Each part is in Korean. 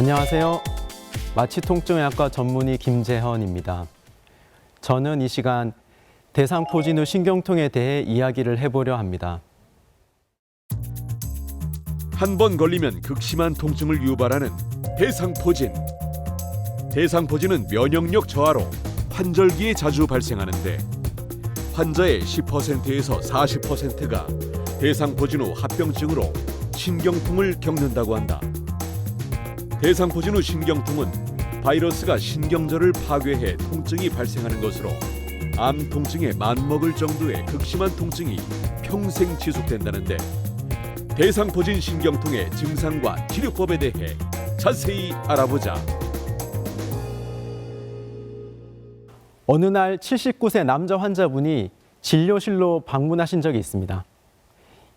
안녕하세요. 마취통증의학과 전문의 김재헌입니다. 저는 이 시간 대상포진 후 신경통에 대해 이야기를 해보려 합니다. 한 번 걸리면 극심한 통증을 유발하는 대상포진. 대상포진은 면역력 저하로 환절기에 자주 발생하는데 환자의 10%에서 40%가 대상포진 후 합병증으로 신경통을 겪는다고 한다. 대상포진 후 신경통은 바이러스가 신경절을 파괴해 통증이 발생하는 것으로 암 통증에 맞먹을 정도의 극심한 통증이 평생 지속된다는데 대상포진 신경통의 증상과 치료법에 대해 자세히 알아보자. 어느 날 79세 남자 환자분이 진료실로 방문하신 적이 있습니다.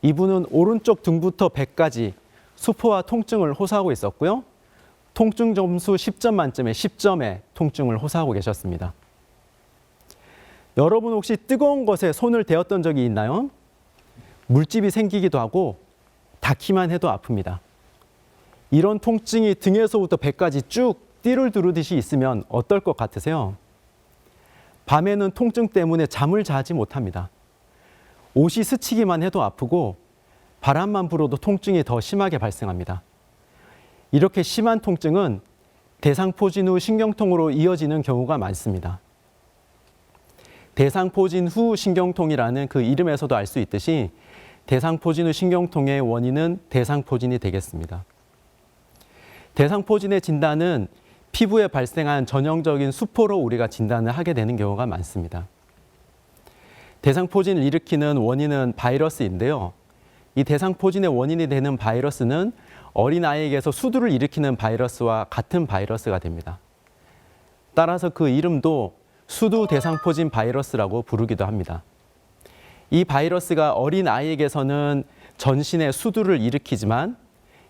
이분은 오른쪽 등부터 배까지 수포와 통증을 호소하고 있었고요. 통증 점수 10점 만점에 10점의 통증을 호소하고 계셨습니다. 여러분 혹시 뜨거운 것에 손을 대었던 적이 있나요? 물집이 생기기도 하고 닿기만 해도 아픕니다. 이런 통증이 등에서부터 배까지 쭉 띠를 두르듯이 있으면 어떨 것 같으세요? 밤에는 통증 때문에 잠을 자지 못합니다. 옷이 스치기만 해도 아프고 바람만 불어도 통증이 더 심하게 발생합니다. 이렇게 심한 통증은 대상포진 후 신경통으로 이어지는 경우가 많습니다. 대상포진 후 신경통이라는 그 이름에서도 알 수 있듯이 대상포진 후 신경통의 원인은 대상포진이 되겠습니다. 대상포진의 진단은 피부에 발생한 전형적인 수포로 우리가 진단을 하게 되는 경우가 많습니다. 대상포진을 일으키는 원인은 바이러스인데요. 이 대상포진의 원인이 되는 바이러스는 어린아이에게서 수두를 일으키는 바이러스와 같은 바이러스가 됩니다. 따라서 그 이름도 수두 대상포진 바이러스라고 부르기도 합니다. 이 바이러스가 어린아이에게서는 전신에 수두를 일으키지만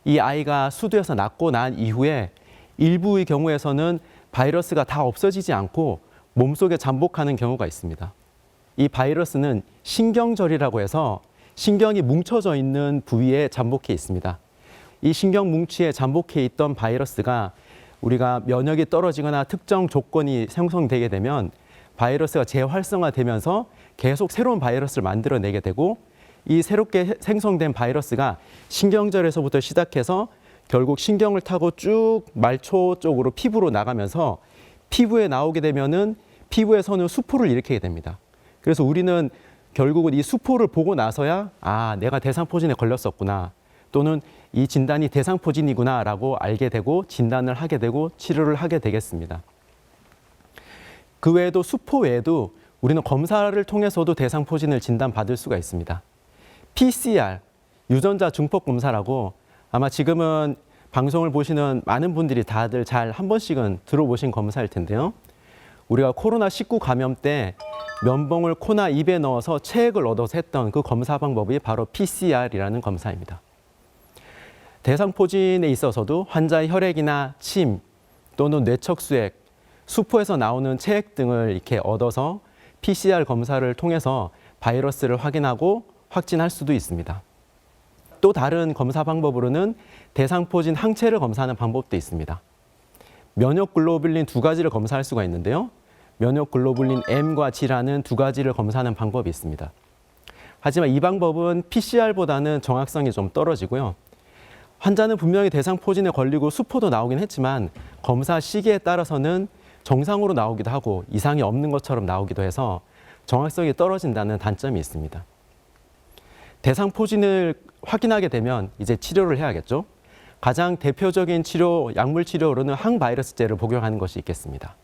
이 아이가 수두에서 낫고 난 이후에 일부의 경우에서는 바이러스가 다 없어지지 않고 몸속에 잠복하는 경우가 있습니다. 이 바이러스는 신경절이라고 해서 신경이 뭉쳐져 있는 부위에 잠복해 있습니다. 이 신경 뭉치에 잠복해 있던 바이러스가 우리가 면역이 떨어지거나 특정 조건이 형성되게 되면 바이러스가 재활성화되면서 계속 새로운 바이러스를 만들어내게 되고 이 새롭게 생성된 바이러스가 신경절에서부터 시작해서 결국 신경을 타고 쭉 말초 쪽으로 피부로 나가면서 피부에 나오게 되면은 피부에서는 수포를 일으키게 됩니다. 그래서 우리는 결국은 이 수포를 보고 나서야 내가 대상포진에 걸렸었구나. 또는 이 진단이 대상포진이구나라고 알게 되고 진단을 하게 되고 치료를 하게 되겠습니다. 그 외에도 수포 외에도 우리는 검사를 통해서도 대상포진을 진단받을 수가 있습니다. PCR, 유전자 중폭 검사라고 아마 지금은 방송을 보시는 많은 분들이 다들 잘 한 번씩은 들어보신 검사일 텐데요. 우리가 코로나19 감염 때 면봉을 코나 입에 넣어서 체액을 얻어서 했던 그 검사 방법이 바로 PCR이라는 검사입니다. 대상포진에 있어서도 환자의 혈액이나 침 또는 뇌척수액, 수포에서 나오는 체액 등을 이렇게 얻어서 PCR 검사를 통해서 바이러스를 확인하고 확진할 수도 있습니다. 또 다른 검사 방법으로는 대상포진 항체를 검사하는 방법도 있습니다. 면역글로불린 두 가지를 검사할 수가 있는데요. 면역글로불린 M과 G라는 두 가지를 검사하는 방법이 있습니다. 하지만 이 방법은 PCR보다는 정확성이 좀 떨어지고요. 환자는 분명히 대상포진에 걸리고 수포도 나오긴 했지만 검사 시기에 따라서는 정상으로 나오기도 하고 이상이 없는 것처럼 나오기도 해서 정확성이 떨어진다는 단점이 있습니다. 대상포진을 확인하게 되면 이제 치료를 해야겠죠. 가장 대표적인 치료, 약물 치료로는 항바이러스제를 복용하는 것이 있겠습니다.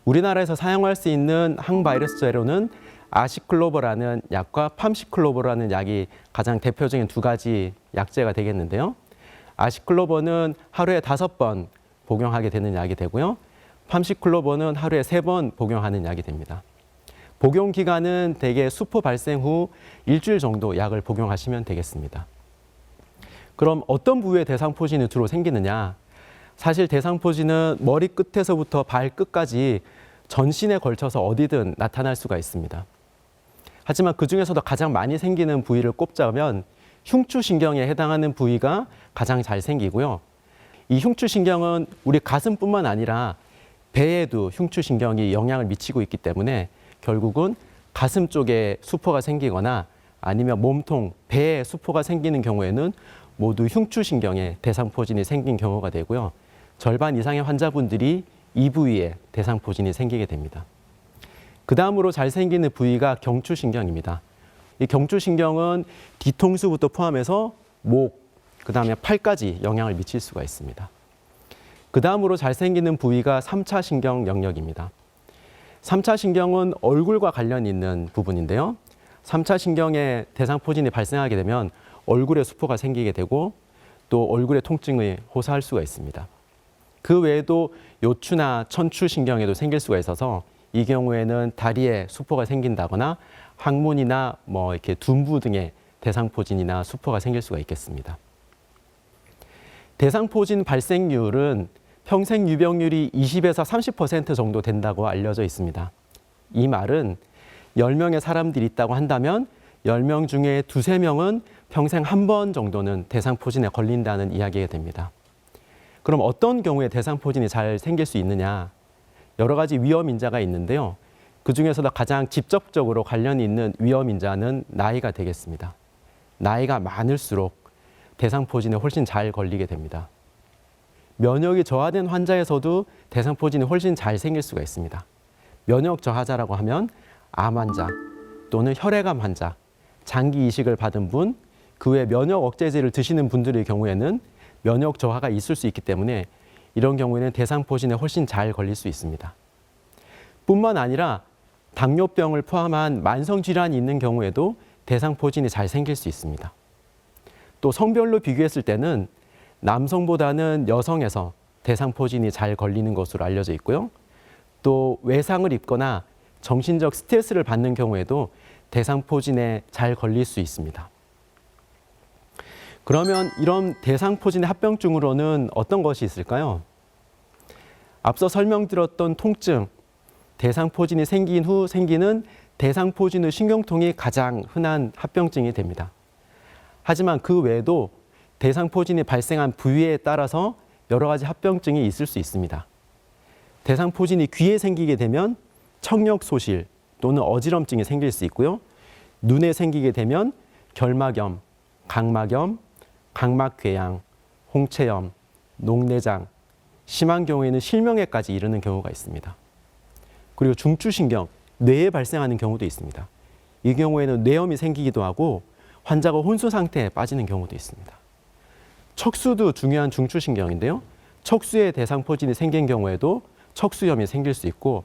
우리나라에서 사용할 수 있는 항바이러스 제로는 아시클로버라는 약과 팜시클로버라는 약이 가장 대표적인 두 가지 약제가 되겠는데요. 아시클로버는 하루에 5번 복용하게 되는 약이 되고요. 팜시클로버는 하루에 3번 복용하는 약이 됩니다. 복용 기간은 대개 수포 발생 후 일주일 정도 약을 복용하시면 되겠습니다. 그럼 어떤 부위에 대상포진이 주로 생기느냐? 사실 대상포진은 머리 끝에서부터 발 끝까지 전신에 걸쳐서 어디든 나타날 수가 있습니다. 하지만 그중에서도 가장 많이 생기는 부위를 꼽자면 흉추신경에 해당하는 부위가 가장 잘 생기고요. 이 흉추신경은 우리 가슴뿐만 아니라 배에도 흉추신경이 영향을 미치고 있기 때문에 결국은 가슴 쪽에 수포가 생기거나 아니면 몸통, 배에 수포가 생기는 경우에는 모두 흉추신경에 대상포진이 생긴 경우가 되고요. 절반 이상의 환자분들이 이 부위에 대상포진이 생기게 됩니다. 그 다음으로 잘 생기는 부위가 경추신경입니다. 이 경추신경은 뒤통수부터 포함해서 목, 그 다음에 팔까지 영향을 미칠 수가 있습니다. 그 다음으로 잘 생기는 부위가 3차 신경 영역입니다. 3차 신경은 얼굴과 관련 있는 부분인데요. 3차 신경에 대상포진이 발생하게 되면 얼굴에 수포가 생기게 되고 또 얼굴에 통증을 호소할 수가 있습니다. 그 외에도 요추나 천추신경에도 생길 수가 있어서 이 경우에는 다리에 수포가 생긴다거나 항문이나 이렇게 둔부 등의 대상포진이나 수포가 생길 수가 있겠습니다. 대상포진 발생률은 평생 유병률이 20에서 30% 정도 된다고 알려져 있습니다. 이 말은 10명의 사람들이 있다고 한다면 10명 중에 2~3명은 평생 한 번 정도는 대상포진에 걸린다는 이야기가 됩니다. 그럼 어떤 경우에 대상포진이 잘 생길 수 있느냐? 여러 가지 위험인자가 있는데요. 그 중에서도 가장 직접적으로 관련이 있는 위험인자는 나이가 되겠습니다. 나이가 많을수록 대상포진에 훨씬 잘 걸리게 됩니다. 면역이 저하된 환자에서도 대상포진이 훨씬 잘 생길 수가 있습니다. 면역 저하자라고 하면 암 환자 또는 혈액암 환자, 장기 이식을 받은 분, 그 외 면역 억제제를 드시는 분들의 경우에는 면역 저하가 있을 수 있기 때문에 이런 경우에는 대상포진에 훨씬 잘 걸릴 수 있습니다. 뿐만 아니라 당뇨병을 포함한 만성질환이 있는 경우에도 대상포진이 잘 생길 수 있습니다. 또 성별로 비교했을 때는 남성보다는 여성에서 대상포진이 잘 걸리는 것으로 알려져 있고요. 또 외상을 입거나 정신적 스트레스를 받는 경우에도 대상포진에 잘 걸릴 수 있습니다. 그러면 이런 대상포진의 합병증으로는 어떤 것이 있을까요? 앞서 설명드렸던 통증, 대상포진이 생긴 후 생기는 대상포진 후 신경통이 가장 흔한 합병증이 됩니다. 하지만 그 외에도 대상포진이 발생한 부위에 따라서 여러 가지 합병증이 있을 수 있습니다. 대상포진이 귀에 생기게 되면 청력소실 또는 어지럼증이 생길 수 있고요. 눈에 생기게 되면 결막염, 각막염, 각막궤양, 홍채염, 녹내장, 심한 경우에는 실명에까지 이르는 경우가 있습니다. 그리고 중추신경, 뇌에 발생하는 경우도 있습니다. 이 경우에는 뇌염이 생기기도 하고 환자가 혼수 상태에 빠지는 경우도 있습니다. 척수도 중요한 중추신경인데요. 척수에 대상포진이 생긴 경우에도 척수염이 생길 수 있고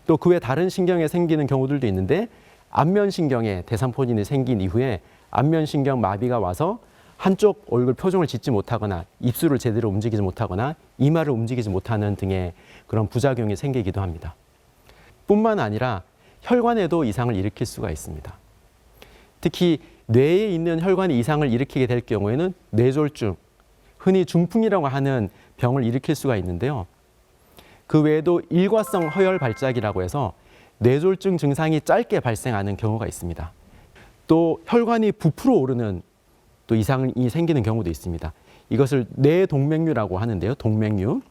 또 그 외 다른 신경에 생기는 경우들도 있는데 안면신경에 대상포진이 생긴 이후에 안면신경 마비가 와서 한쪽 얼굴 표정을 짓지 못하거나 입술을 제대로 움직이지 못하거나 이마를 움직이지 못하는 등의 그런 부작용이 생기기도 합니다. 뿐만 아니라 혈관에도 이상을 일으킬 수가 있습니다. 특히 뇌에 있는 혈관이 이상을 일으키게 될 경우에는 뇌졸중, 흔히 중풍이라고 하는 병을 일으킬 수가 있는데요. 그 외에도 일과성 허혈 발작이라고 해서 뇌졸중 증상이 짧게 발생하는 경우가 있습니다. 또 혈관이 부풀어 오르는 또 이상이 생기는 경우도 있습니다. 이것을 뇌동맥류라고 하는데요. 동맥류.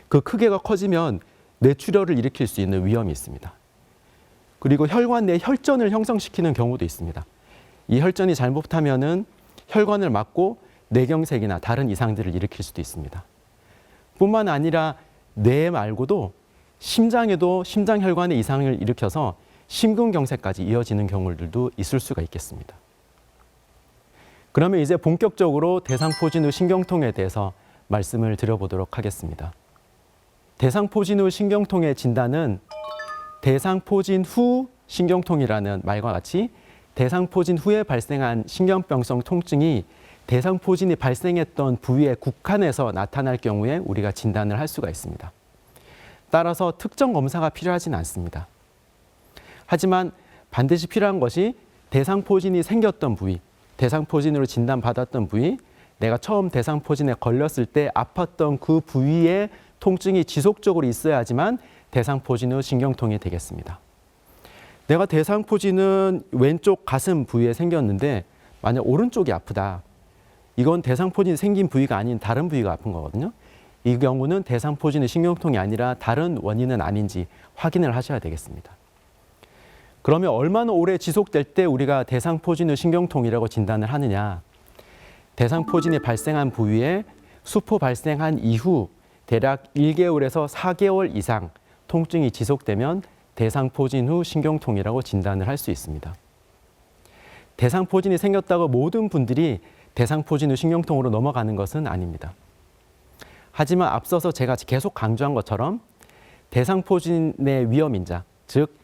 그 크기가 커지면 뇌출혈을 일으킬 수 있는 위험이 있습니다. 그리고 혈관 내 혈전을 형성시키는 경우도 있습니다. 이 혈전이 잘못하면은 혈관을 막고 뇌경색이나 다른 이상들을 일으킬 수도 있습니다. 뿐만 아니라 뇌 말고도 심장에도 심장혈관의 이상을 일으켜서 심근경색까지 이어지는 경우들도 있을 수가 있겠습니다. 그러면 이제 본격적으로 대상포진 후 신경통에 대해서 말씀을 드려보도록 하겠습니다. 대상포진 후 신경통의 진단은 대상포진 후 신경통이라는 말과 같이 대상포진 후에 발생한 신경병성 통증이 대상포진이 발생했던 부위에 국한해서 나타날 경우에 우리가 진단을 할 수가 있습니다. 따라서 특정 검사가 필요하지는 않습니다. 하지만 반드시 필요한 것이 대상포진이 생겼던 부위, 대상포진으로 진단받았던 부위, 내가 처음 대상포진에 걸렸을 때 아팠던 그 부위에 통증이 지속적으로 있어야지만 대상포진 후 신경통이 되겠습니다. 내가 대상포진은 왼쪽 가슴 부위에 생겼는데 만약 오른쪽이 아프다. 이건 대상포진이 생긴 부위가 아닌 다른 부위가 아픈 거거든요. 이 경우는 대상포진의 신경통이 아니라 다른 원인은 아닌지 확인을 하셔야 되겠습니다. 그러면 얼마나 오래 지속될 때 우리가 대상포진의 신경통이라고 진단을 하느냐? 대상포진이 발생한 부위에 수포 발생한 이후 대략 1개월에서 4개월 이상 통증이 지속되면 대상포진 후 신경통이라고 진단을 할 수 있습니다. 대상포진이 생겼다고 모든 분들이 대상포진 후 신경통으로 넘어가는 것은 아닙니다. 하지만 앞서서 제가 계속 강조한 것처럼 대상포진의 위험인자, 즉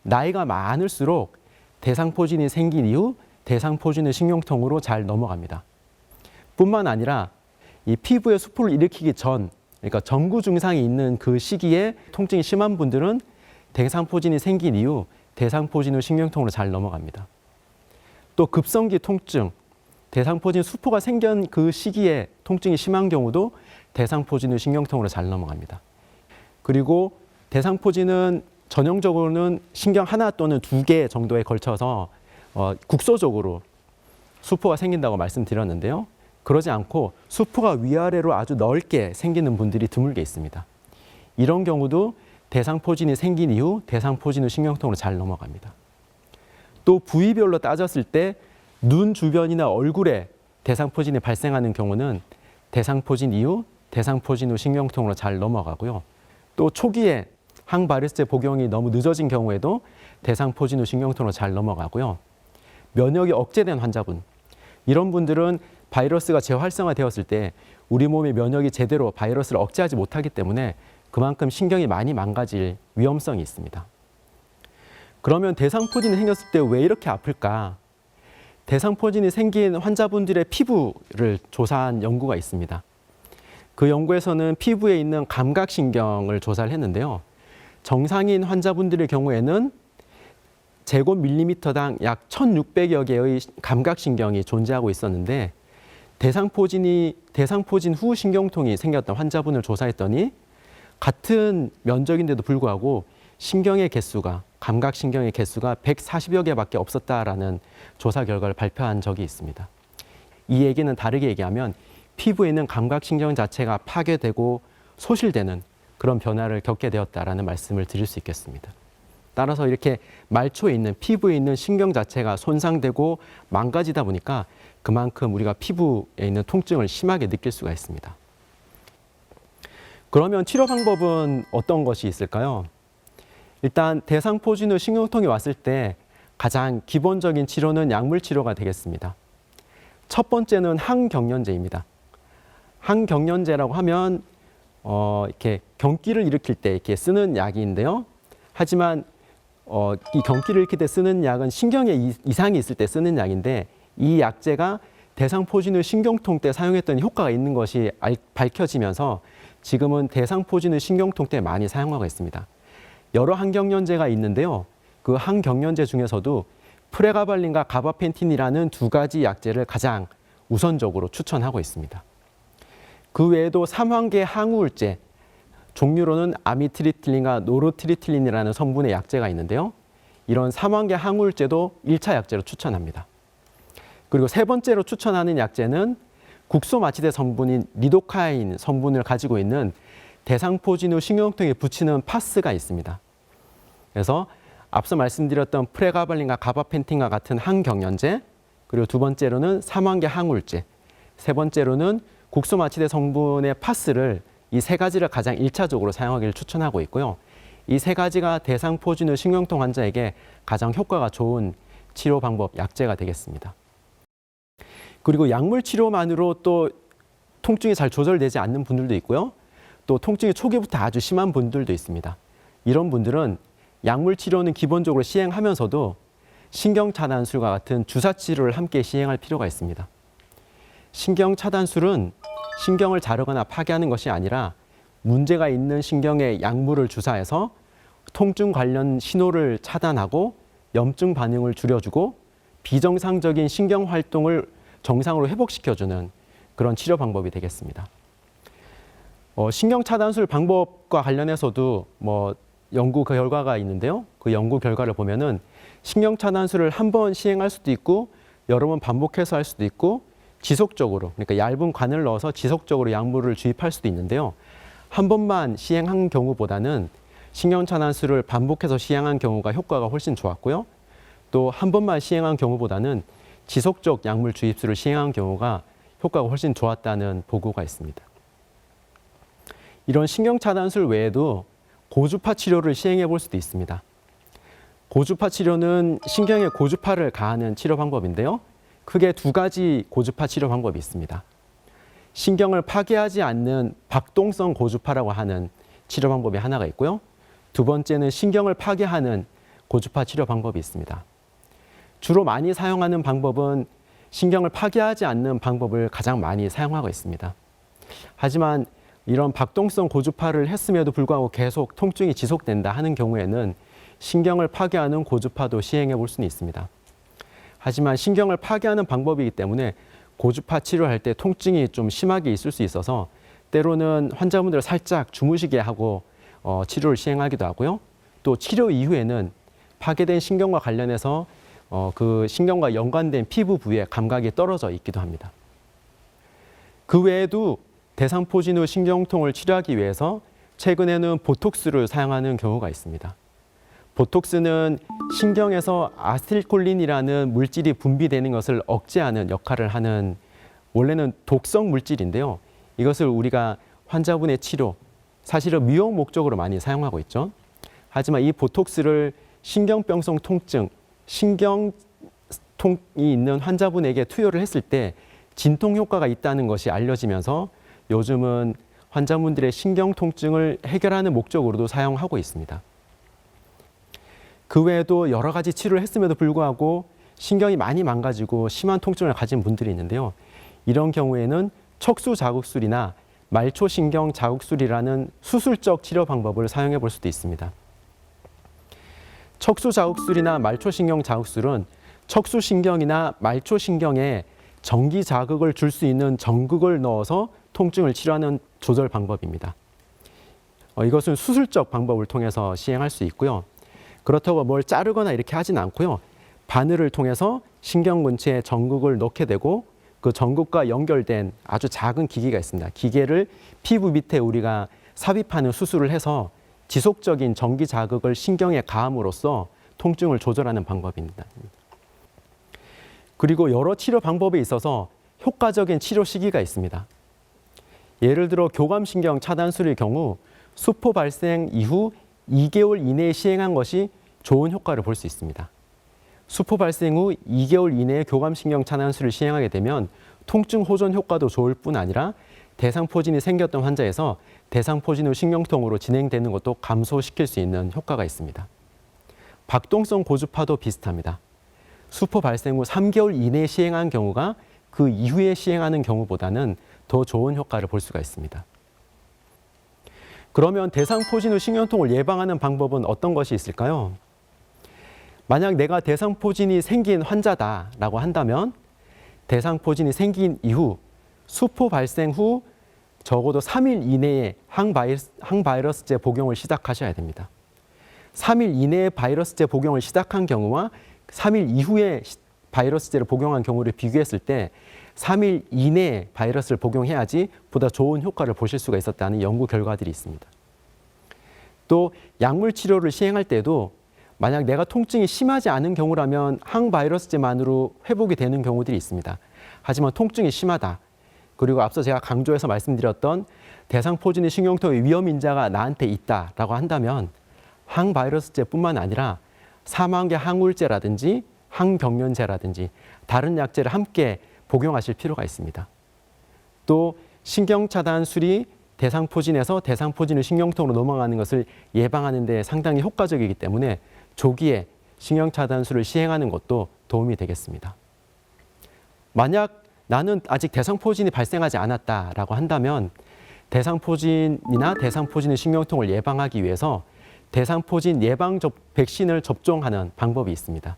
나이가 많을수록 대상포진이 생긴 이후 대상포진의 신경통으로 잘 넘어갑니다. 뿐만 아니라 이 피부에 수포를 일으키기 전, 그러니까 전구 증상이 있는 그 시기에 통증이 심한 분들은 대상포진이 생긴 이후 대상포진의 신경통으로 잘 넘어갑니다. 또 급성기 통증, 대상포진 수포가 생긴 그 시기에 통증이 심한 경우도 대상포진의 신경통으로 잘 넘어갑니다. 그리고 대상포진은 전형적으로는 신경 하나 또는 2개 정도에 걸쳐서 국소적으로 수포가 생긴다고 말씀드렸는데요. 그러지 않고 수포가 위아래로 아주 넓게 생기는 분들이 드물게 있습니다. 이런 경우도 대상포진이 생긴 이후 대상포진의 신경통으로 잘 넘어갑니다. 또 부위별로 따졌을 때 눈 주변이나 얼굴에 대상포진이 발생하는 경우는 대상포진 이후 대상포진 후 신경통으로 잘 넘어가고요. 또 초기에 항바이러스제 복용이 너무 늦어진 경우에도 대상포진 후 신경통으로 잘 넘어가고요. 면역이 억제된 환자분, 이런 분들은 바이러스가 재활성화되었을 때 우리 몸의 면역이 제대로 바이러스를 억제하지 못하기 때문에 그만큼 신경이 많이 망가질 위험성이 있습니다. 그러면 대상포진이 생겼을 때 왜 이렇게 아플까? 대상포진이 생긴 환자분들의 피부를 조사한 연구가 있습니다. 그 연구에서는 피부에 있는 감각신경을 조사를 했는데요. 정상인 환자분들의 경우에는 제곱밀리미터당 약 1,600여 개의 감각신경이 존재하고 있었는데 대상포진 후 신경통이 생겼던 환자분을 조사했더니 같은 면적인데도 불구하고 감각신경의 개수가 140여 개밖에 없었다라는 조사 결과를 발표한 적이 있습니다. 이 얘기는 다르게 얘기하면 피부에 있는 감각신경 자체가 파괴되고 소실되는 그런 변화를 겪게 되었다라는 말씀을 드릴 수 있겠습니다. 따라서 이렇게 말초에 있는 피부에 있는 신경 자체가 손상되고 망가지다 보니까 그만큼 우리가 피부에 있는 통증을 심하게 느낄 수가 있습니다. 그러면 치료 방법은 어떤 것이 있을까요? 일단 대상포진 후 신경통이 왔을 때 가장 기본적인 치료는 약물 치료가 되겠습니다. 첫 번째는 항경련제입니다. 항경련제라고 하면 이렇게 경기를 일으킬 때 이렇게 쓰는 약인데요. 하지만 이 경기를 일으킬 때 쓰는 약은 신경에 이상이 있을 때 쓰는 약인데 이 약제가 대상포진 후 신경통 때 사용했던 효과가 있는 것이 밝혀지면서 지금은 대상포진 후 신경통 때 많이 사용하고 있습니다. 여러 항경련제가 있는데요. 그 항경련제 중에서도 프레가발린과 가바펜틴이라는 2가지 약제를 가장 우선적으로 추천하고 있습니다. 그 외에도 삼환계 항우울제, 종류로는 아미트리틸린과 노르트리틸린이라는 성분의 약제가 있는데요. 이런 삼환계 항우울제도 1차 약제로 추천합니다. 그리고 세 번째로 추천하는 약제는 국소마취제 성분인 리도카인 성분을 가지고 있는 대상포진 후 신경통에 붙이는 파스가 있습니다. 그래서 앞서 말씀드렸던 프레가발린과 가바펜틴과 같은 항경련제, 그리고 두 번째로는 삼환계 항우울제, 세 번째로는 국소마취제 성분의 파스를 이 세 가지를 가장 1차적으로 사용하기를 추천하고 있고요. 이 세 가지가 대상포진 후 신경통 환자에게 가장 효과가 좋은 치료 방법, 약제가 되겠습니다. 그리고 약물 치료만으로 또 통증이 잘 조절되지 않는 분들도 있고요. 또 통증이 초기부터 아주 심한 분들도 있습니다. 이런 분들은 약물 치료는 기본적으로 시행하면서도 신경차단술과 같은 주사 치료를 함께 시행할 필요가 있습니다. 신경차단술은 신경을 자르거나 파괴하는 것이 아니라 문제가 있는 신경에 약물을 주사해서 통증 관련 신호를 차단하고 염증 반응을 줄여주고 비정상적인 신경 활동을 정상으로 회복시켜주는 그런 치료 방법이 되겠습니다. 신경 차단술 방법과 관련해서도 연구 결과가 있는데요. 그 연구 결과를 보면은 신경 차단술을 한 번 시행할 수도 있고 여러 번 반복해서 할 수도 있고 지속적으로, 그러니까 얇은 관을 넣어서 지속적으로 약물을 주입할 수도 있는데요. 한 번만 시행한 경우보다는 신경차단술을 반복해서 시행한 경우가 효과가 훨씬 좋았고요. 또 한 번만 시행한 경우보다는 지속적 약물 주입술을 시행한 경우가 효과가 훨씬 좋았다는 보고가 있습니다. 이런 신경차단술 외에도 고주파 치료를 시행해 볼 수도 있습니다. 고주파 치료는 신경에 고주파를 가하는 치료 방법인데요. 크게 두 가지 고주파 치료 방법이 있습니다. 신경을 파괴하지 않는 박동성 고주파라고 하는 치료 방법이 하나가 있고요. 두 번째는 신경을 파괴하는 고주파 치료 방법이 있습니다. 주로 많이 사용하는 방법은 신경을 파괴하지 않는 방법을 가장 많이 사용하고 있습니다. 하지만 이런 박동성 고주파를 했음에도 불구하고 계속 통증이 지속된다 하는 경우에는 신경을 파괴하는 고주파도 시행해 볼 수는 있습니다. 하지만 신경을 파괴하는 방법이기 때문에 고주파 치료할 때 통증이 좀 심하게 있을 수 있어서 때로는 환자분들을 살짝 주무시게 하고 치료를 시행하기도 하고요. 또 치료 이후에는 파괴된 신경과 관련해서 그 신경과 연관된 피부 부위에 감각이 떨어져 있기도 합니다. 그 외에도 대상포진 후 신경통을 치료하기 위해서 최근에는 보톡스를 사용하는 경우가 있습니다. 보톡스는 신경에서 아세틸콜린이라는 물질이 분비되는 것을 억제하는 역할을 하는 원래는 독성 물질인데요. 이것을 우리가 환자분의 치료, 사실은 미용 목적으로 많이 사용하고 있죠. 하지만 이 보톡스를 신경병성 통증, 신경통이 있는 환자분에게 투여를 했을 때 진통 효과가 있다는 것이 알려지면서 요즘은 환자분들의 신경통증을 해결하는 목적으로도 사용하고 있습니다. 그 외에도 여러 가지 치료를 했음에도 불구하고 신경이 많이 망가지고 심한 통증을 가진 분들이 있는데요. 이런 경우에는 척수자극술이나 말초신경 자극술이라는 수술적 치료 방법을 사용해 볼 수도 있습니다. 척수자극술이나 말초신경 자극술은 척수신경이나 말초신경에 전기 자극을 줄 수 있는 전극을 넣어서 통증을 치료하는 조절 방법입니다. 이것은 수술적 방법을 통해서 시행할 수 있고요. 그렇다고 뭘 자르거나 이렇게 하진 않고요. 바늘을 통해서 신경 근처에 전극을 넣게 되고 그 전극과 연결된 아주 작은 기계가 있습니다. 기계를 피부 밑에 우리가 삽입하는 수술을 해서 지속적인 전기 자극을 신경에 가함으로써 통증을 조절하는 방법입니다. 그리고 여러 치료 방법에 있어서 효과적인 치료 시기가 있습니다. 예를 들어 교감신경 차단술의 경우 수포 발생 이후 2개월 이내에 시행한 것이 좋은 효과를 볼 수 있습니다. 수포 발생 후 2개월 이내에 교감신경 차단술을 시행하게 되면 통증 호전 효과도 좋을 뿐 아니라 대상포진이 생겼던 환자에서 대상포진 후 신경통으로 진행되는 것도 감소시킬 수 있는 효과가 있습니다. 박동성 고주파도 비슷합니다. 수포 발생 후 3개월 이내에 시행한 경우가 그 이후에 시행하는 경우보다는 더 좋은 효과를 볼 수가 있습니다. 그러면 대상포진 후 신경통을 예방하는 방법은 어떤 것이 있을까요? 만약 내가 대상포진이 생긴 환자다라고 한다면 대상포진이 생긴 이후 수포 발생 후 적어도 3일 이내에 항바이러스제 복용을 시작하셔야 됩니다. 3일 이내에 바이러스제 복용을 시작한 경우와 3일 이후에 바이러스제를 복용한 경우를 비교했을 때 3일 이내에 바이러스를 복용해야지 보다 좋은 효과를 보실 수가 있었다는 연구 결과들이 있습니다. 또 약물 치료를 시행할 때도 만약 내가 통증이 심하지 않은 경우라면 항바이러스제만으로 회복이 되는 경우들이 있습니다. 하지만 통증이 심하다. 그리고 앞서 제가 강조해서 말씀드렸던 대상포진의 신경통의 위험인자가 나한테 있다라고 한다면 항바이러스제뿐만 아니라 사망계 항우울제라든지 항병면제라든지 다른 약제를 함께 복용하실 필요가 있습니다. 또 신경차단술이 대상포진에서 대상포진의 신경통으로 넘어가는 것을 예방하는 데 상당히 효과적이기 때문에 조기에 신경차단술을 시행하는 것도 도움이 되겠습니다. 만약 나는 아직 대상포진이 발생하지 않았다라고 한다면 대상포진이나 대상포진의 신경통을 예방하기 위해서 대상포진 예방 백신을 접종하는 방법이 있습니다.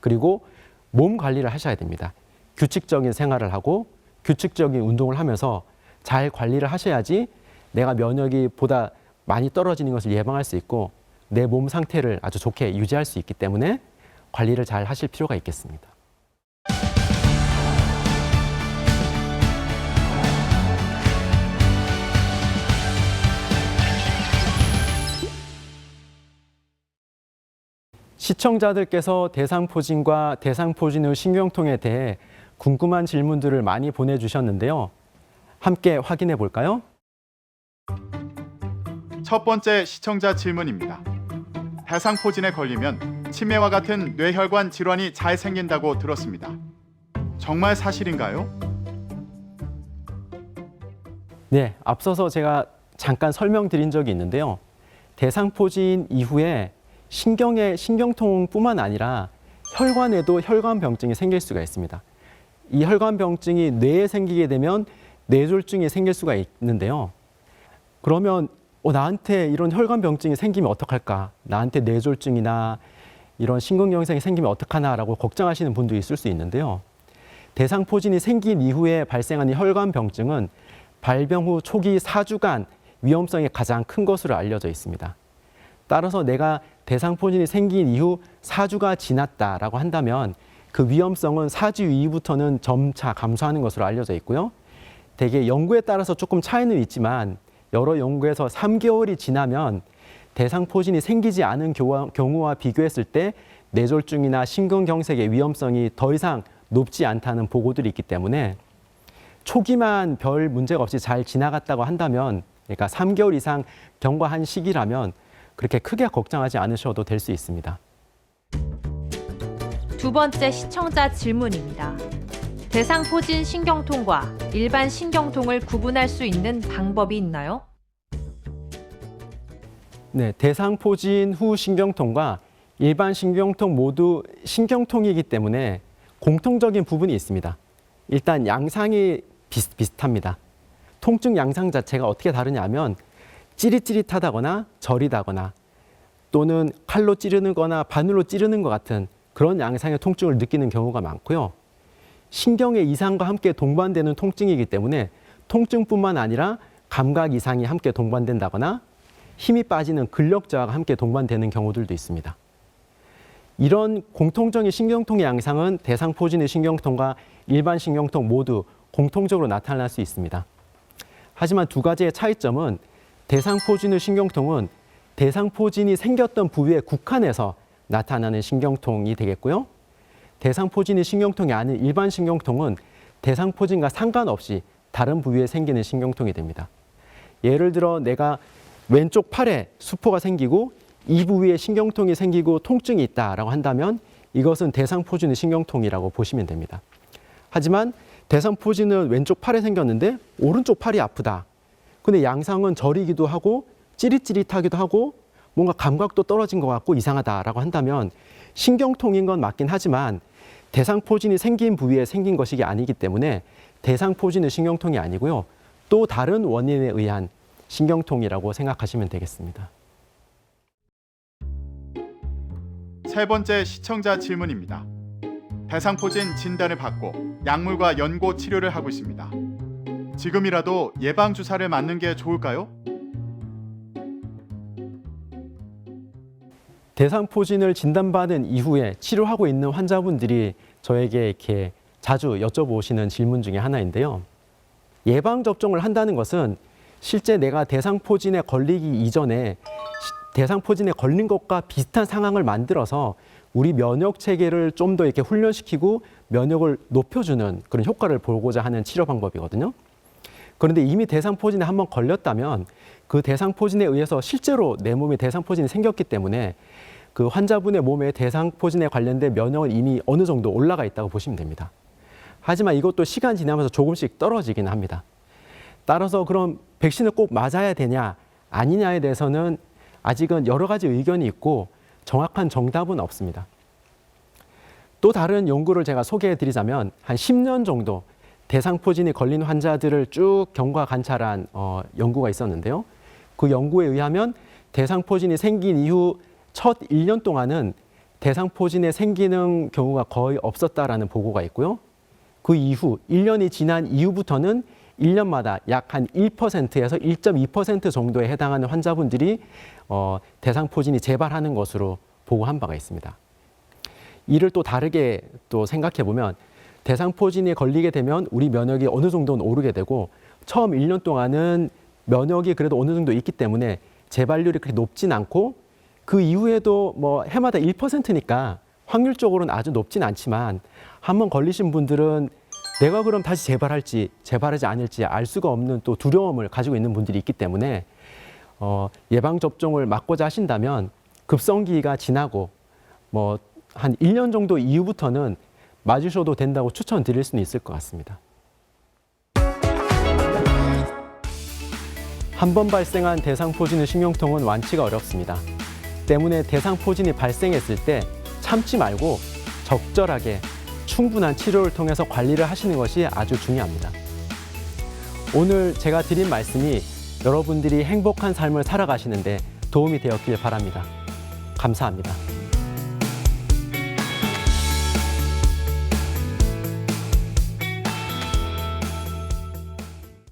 그리고 몸 관리를 하셔야 됩니다. 규칙적인 생활을 하고 규칙적인 운동을 하면서 잘 관리를 하셔야지 내가 면역이 보다 많이 떨어지는 것을 예방할 수 있고 내 몸 상태를 아주 좋게 유지할 수 있기 때문에 관리를 잘 하실 필요가 있겠습니다. 시청자들께서 대상포진과 대상포진 후 신경통에 대해 궁금한 질문들을 많이 보내주셨는데요. 함께 확인해 볼까요? 첫 번째 시청자 질문입니다. 대상포진에 걸리면 치매와 같은 뇌혈관 질환이 잘 생긴다고 들었습니다. 정말 사실인가요? 네, 앞서서 제가 잠깐 설명드린 적이 있는데요. 대상포진 이후에 신경의 신경통뿐만 아니라 혈관에도 혈관병증이 생길 수가 있습니다. 이 혈관병증이 뇌에 생기게 되면 뇌졸중이 생길 수가 있는데요. 그러면 나한테 이런 혈관병증이 생기면 어떡할까? 나한테 뇌졸중이나 이런 심근경색이 생기면 어떡하나라고 걱정하시는 분도 있을 수 있는데요. 대상포진이 생긴 이후에 발생하는 혈관병증은 발병 후 초기 4주간 위험성이 가장 큰 것으로 알려져 있습니다. 따라서 내가 대상포진이 생긴 이후 4주가 지났다라고 한다면 그 위험성은 4주 이후부터는 점차 감소하는 것으로 알려져 있고요. 대개 연구에 따라서 조금 차이는 있지만 여러 연구에서 3개월이 지나면 대상포진이 생기지 않은 경우와 비교했을 때 뇌졸중이나 심근경색의 위험성이 더 이상 높지 않다는 보고들이 있기 때문에 초기만 별 문제가 없이 잘 지나갔다고 한다면, 그러니까 3개월 이상 경과한 시기라면 그렇게 크게 걱정하지 않으셔도 될 수 있습니다. 두 번째 시청자 질문입니다. 대상포진 신경통과 일반 신경통을 구분할 수 있는 방법이 있나요? 네, 대상포진 후 신경통과 일반 신경통 모두 신경통이기 때문에 공통적인 부분이 있습니다. 일단 양상이 비슷합니다. 통증 양상 자체가 어떻게 다르냐면 찌릿찌릿하다거나 저리다거나 또는 칼로 찌르는 거나 바늘로 찌르는 것 같은 그런 양상의 통증을 느끼는 경우가 많고요. 신경의 이상과 함께 동반되는 통증이기 때문에 통증뿐만 아니라 감각 이상이 함께 동반된다거나 힘이 빠지는 근력 저하가 함께 동반되는 경우들도 있습니다. 이런 공통적인 신경통의 양상은 대상포진의 신경통과 일반 신경통 모두 공통적으로 나타날 수 있습니다. 하지만 두 가지의 차이점은 대상포진의 신경통은 대상포진이 생겼던 부위에 국한해서 나타나는 신경통이 되겠고요. 대상포진이 신경통이 아닌 일반 신경통은 대상포진과 상관없이 다른 부위에 생기는 신경통이 됩니다. 예를 들어 내가 왼쪽 팔에 수포가 생기고 이 부위에 신경통이 생기고 통증이 있다라고 한다면 이것은 대상포진의 신경통이라고 보시면 됩니다. 하지만 대상포진은 왼쪽 팔에 생겼는데 오른쪽 팔이 아프다. 근데 양상은 저리기도 하고 찌릿찌릿하기도 하고 뭔가 감각도 떨어진 것 같고 이상하다라고 한다면 신경통인 건 맞긴 하지만 대상포진이 생긴 부위에 생긴 것이 아니기 때문에 대상포진의 신경통이 아니고요. 또 다른 원인에 의한 신경통이라고 생각하시면 되겠습니다. 세 번째 시청자 질문입니다. 대상포진 진단을 받고 약물과 연고 치료를 하고 있습니다. 지금이라도 예방주사를 맞는 게 좋을까요? 대상포진을 진단받은 이후에 치료하고 있는 환자분들이 저에게 이렇게 자주 여쭤보시는 질문 중에 하나인데요. 예방접종을 한다는 것은 실제 내가 대상포진에 걸리기 이전에 대상포진에 걸린 것과 비슷한 상황을 만들어서 우리 면역 체계를 좀 더 이렇게 훈련시키고 면역을 높여주는 그런 효과를 보고자 하는 치료 방법이거든요. 그런데 이미 대상포진에 한번 걸렸다면 그 대상포진에 의해서 실제로 내 몸에 대상포진이 생겼기 때문에 그 환자분의 몸에 대상포진에 관련된 면역은 이미 어느 정도 올라가 있다고 보시면 됩니다. 하지만 이것도 시간 지나면서 조금씩 떨어지긴 합니다. 따라서 그럼 백신을 꼭 맞아야 되냐 아니냐에 대해서는 아직은 여러 가지 의견이 있고 정확한 정답은 없습니다. 또 다른 연구를 제가 소개해 드리자면 한 10년 정도 대상포진이 걸린 환자들을 쭉 경과 관찰한 연구가 있었는데요. 그 연구에 의하면 대상포진이 생긴 이후 첫 1년 동안은 대상포진에 생기는 경우가 거의 없었다라는 보고가 있고요. 그 이후 1년이 지난 이후부터는 1년마다 약 한 1%에서 1.2% 정도에 해당하는 환자분들이 대상포진이 재발하는 것으로 보고한 바가 있습니다. 이를 또 다르게 또 생각해 보면 대상포진에 걸리게 되면 우리 면역이 어느 정도는 오르게 되고 처음 1년 동안은 면역이 그래도 어느 정도 있기 때문에 재발률이 그렇게 높진 않고 그 이후에도 뭐 해마다 1%니까 확률적으로는 아주 높진 않지만 한번 걸리신 분들은 내가 그럼 다시 재발할지 재발하지 않을지 알 수가 없는 또 두려움을 가지고 있는 분들이 있기 때문에 예방접종을 맞고자 하신다면 급성기가 지나고 뭐 한 1년 정도 이후부터는 맞으셔도 된다고 추천드릴 수는 있을 것 같습니다. 한 번 발생한 대상포진의 신경통은 완치가 어렵습니다. 때문에 대상포진이 발생했을 때 참지 말고 적절하게 충분한 치료를 통해서 관리를 하시는 것이 아주 중요합니다. 오늘 제가 드린 말씀이 여러분들이 행복한 삶을 살아가시는데 도움이 되었길 바랍니다. 감사합니다.